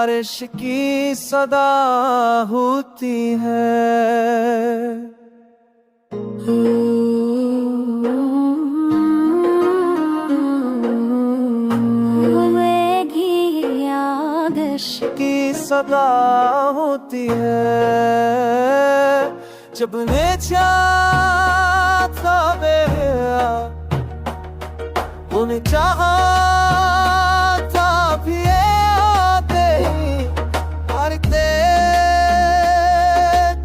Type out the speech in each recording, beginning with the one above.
बारिश की सदा होती है। की सदा होती है जब नेचा था बेया उन्हें चाहा था भी आते ही हारते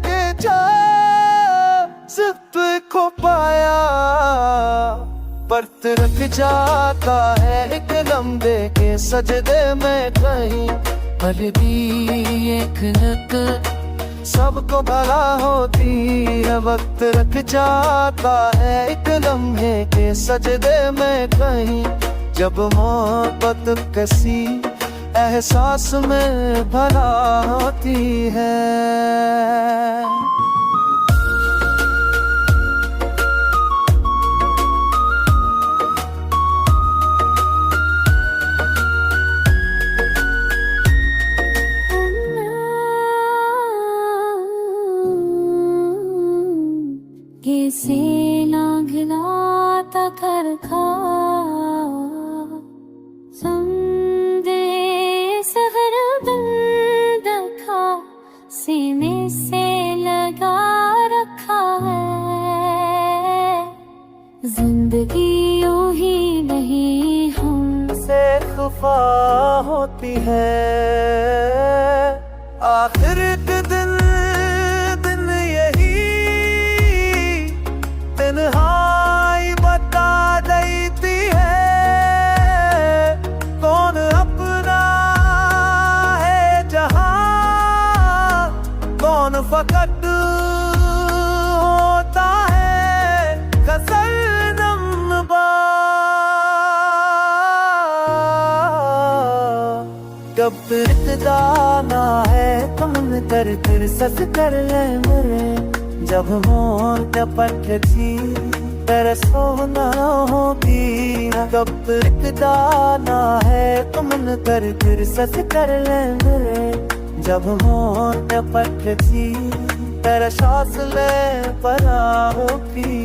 के जा सिर्फ खो पाया बर्त रख जाता है एक लम्बे के सजदे में कहीं पर भी एक नक सबको भला होती है। वक्त रख जाता है एक लम्हे के सजदे में कहीं जब मोहब्बत किसी एहसास में भला होती है। किसी लांघलाता खरखा संदेश हर बंद का सीने से लगा रखा है। जिंदगी यूं ही नहीं हमसे खुफा होती है। आखिर के दिन तन्हाई बता देती है कौन अपना है जहां कौन फकत होता है गजल नम्बा। कब इब्तिदा ना है तुमने कर फिर सच कर ले मेरे जब मोर टपकती तरस होना होती कब इब्तिदा ना है तुमने कर फिर सच कर ले मेरे जब मोर टपकती तरस ले परा होती।